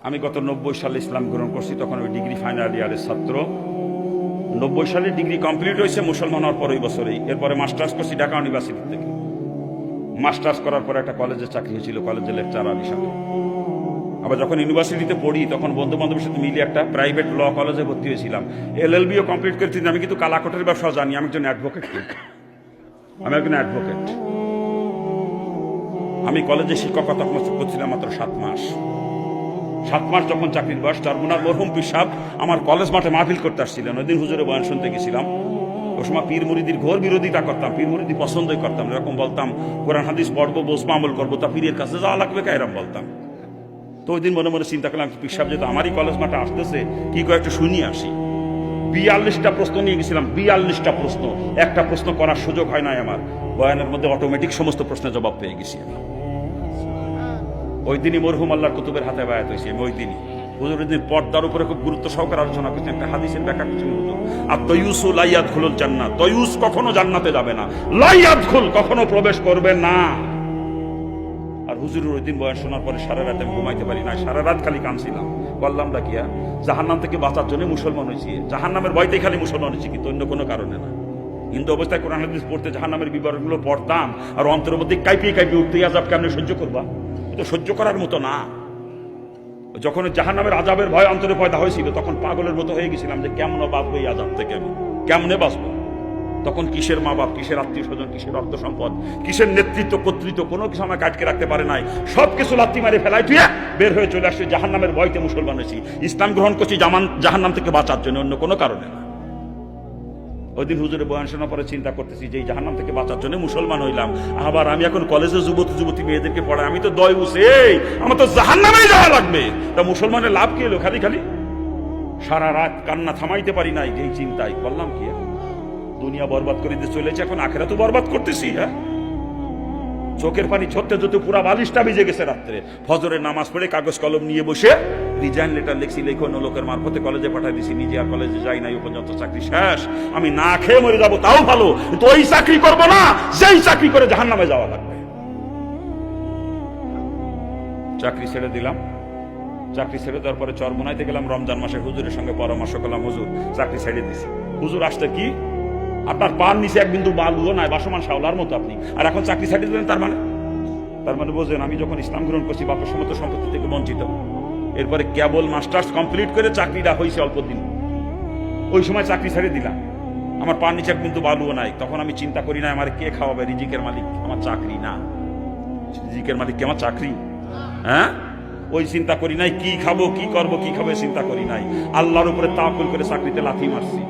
আমি গত 90 সালে ইসলাম গ্রহণ করছি, তখন ওই ডিগ্রি ফাইনাল ইয়ারের ছাত্র। 90 সালে ডিগ্রি কমপ্লিট হয়েছে মুসলমান হওয়ার পর ওই বছরেই। এরপরে মাস্টার্স করছি ঢাকা ইউনিভার্সিটি থেকে। মাস্টার্স করার পর একটা কলেজে চাকরি হয়েছিল, কলেজের লেকচারার হিসাবে। আবার যখন ইউনিভার্সিটিতে পড়ি তখন বন্ধু বান্ধবের সাথে মিলিয়ে একটা প্রাইভেট ল কলেজে ভর্তি হয়েছিলাম। LLBও কমপ্লিট করেছি। আমি কিন্তু কালাকোটের ব্যবসা জানি, আমি একজন অ্যাডভোকেট। আমি একজন অ্যাডভোকেট। আমি কলেজে শিক্ষকতা করছিলাম মাত্র 7 মাস। 7 মাস যখন চাকরির বয়স, চরমুনার মরহুম পীর সাহেব আমার কলেজ মাঠে মাহফিল করতে আসছিলেন। ওই দিন হুজুরের বয়ান শুনতে গেছিলাম। ওই সময় পীর মুরিদির ঘোর বিরোধিতা করতাম, পীর মুরিদি পছন্দই করতাম। এরকম বলতাম কোরআন হাদিস পড়বো, বসবো, আমল করবো, তা পীরের কাছে যাওয়া লাগবে কা, এরকম বলতাম। তো ওই দিন মনে মনে চিন্তা করলাম পীর সাহেব যেহেতু আমারই কলেজ মাঠে আসতেছে, কি করে একটু শুনিয়ে আসি। 42টা প্রশ্ন নিয়ে গেছিলাম, 42টা প্রশ্ন। একটা প্রশ্ন করার সুযোগ হয় নাই আমার। বয়ানের মধ্যে অটোমেটিক সমস্ত প্রশ্নের জবাব পেয়ে গেছি আমি। ওই দিনই মরহুম আল্লাহর কুতুবের হাতে বায়াত হয়েছি আমি। ওই দিনই হুজুর ওই দিন পর্দার উপরে খুব গুরুত্ব সহকারে আলোচনা করছেন। একটা হাদিসের ব্যাখ্যা করছেন হুজুর, আর তয়ুসু লা ইয়াদখুলুল জান্নাহ, তয়ুস কখনো জান্নাতে যাবে না, লা ইয়াদখুল কখনো প্রবেশ করবে না। আর হুজুরের ওই দিন বয়ান শোনার পরে সারা রাত আমি ঘুমাইতে পারি না, সারা রাত খালি কাঁদছিলাম। বললাম ডাকিয়া জাহান্নাম থেকে বাঁচার জন্য মুসলমান হয়েছি, জাহান্নামের ভয়তেই খালি মুসলমান হয়েছি, কিন্তু অন্য কোনো কারণে না। হিন্দু অবস্থায় কোরআন হাদিস পড়তে জাহান্নামের বিবরণগুলো পড়তাম, আর অন্তরের মধ্যে কাঁপিয়ে কাঁপিয়ে উঠতে, আযাব কেমনে সহ্য করবা, এটা সহ্য করার মতো না। যখন জাহান্নামের আযাবের ভয় অন্তরে পয়দা হয়েছিল, তখন পাগলের মতো হয়ে গেছিলাম যে কেমনে বাঁচবো এই আযাব থেকে, আমি কেমনে বাঁচবো। তখন কিসের মা বাপ, কিসের আত্মীয় স্বজন, কিসের অর্থ সম্পদ, কিসের নেতৃত্ব কর্তৃত্ব, কোনো কিছু আমার কাটকে রাখতে পারে নাই। সবকিছু লাথি মারে ফেলাই তুই বের হয়ে চলে আসছে। জাহান্নামের ভয়তে মুসলমান হয়েছি, ইসলাম গ্রহণ করছি জাহান্নাম থেকে বাঁচার জন্য, অন্য কোনো কারণে না। ওই দিন হুজুরের বয়ান শোনার পরে চিন্তা করতেছি যে এই জাহান্নাম থেকে বাঁচার জন্য মুসলমান হইলাম, আবার আমি এখন কলেজে যুবতী মেয়েদেরকে পড়াই, আমি তো দয়ুস, এই আমার তো জাহান্নামেই যাওয়া লাগবে। তা মুসলমানের লাভ কি হলো? খালি খালি সারা রাত কান্না থামাইতে পারি নাই, যেই চিন্তায় বললাম কি দুনিয়া বরবাদ করে দিয়ে চলেছে, এখন আখেরাতও বরবাদ করতেছি। হ্যাঁ, চোখের পানি ঝরতে ঝরতে পুরা বালিশটা ভিজে গেছে। রাত্রে ফজরের নামাজ পড়ে কাগজ কলম নিয়ে বসে রিজাইন লেটার লিখছি, লেখো অন্য লোকের মারফতে কলেজে পাঠাই দিছি। নিজে আর কলেজে যাই নাই, পর্যন্ত চাকরি শেষ। আমি না খেয়ে মরে যাবো তাও ভালো, কিন্তু ওই চাকরি করবো না যেই চাকরি করে জাহান্নামে যাওয়া লাগবে। চাকরি ছেড়ে দিলাম। চাকরি ছেড়ে দেওয়ার পরে চরমোনাইতে গেলাম রমজান মাসে, হুজুরের সঙ্গে পরামর্শ করলাম, হুজুর চাকরি ছেড়ে দিছি। হুজুর আসতে কি আপনার পান নিচে এক বিন্দু বালুও নাই, বাসমান শাওলার মতো আপনি, আর এখন চাকরি ছেড়ে দিলেন? তার মানে বোঝেন আমি যখন ইসলাম গ্রহণ করছি বাপের সমস্ত সম্পত্তি থেকে বঞ্চিত। এরপরে কেবল মাস্টার্স কমপ্লিট করে চাকরিটা হয়েছে অল্প দিন, ওই সময় চাকরি ছেড়ে দিলাম। আমার পান নিচে এক বিন্দু বালুও নাই। তখন আমি চিন্তা করি না আমার কে খাওয়াবে, রিজিকের মালিক আমার চাকরি না, রিজিকের মালিক কি আমার চাকরি? হ্যাঁ, ওই চিন্তা করি নাই কি খাবো, কি করবো, কি খাবো চিন্তা করি নাই। আল্লাহর উপরে তাওয়াক্কুল করে চাকরিতে লাথি মারছি।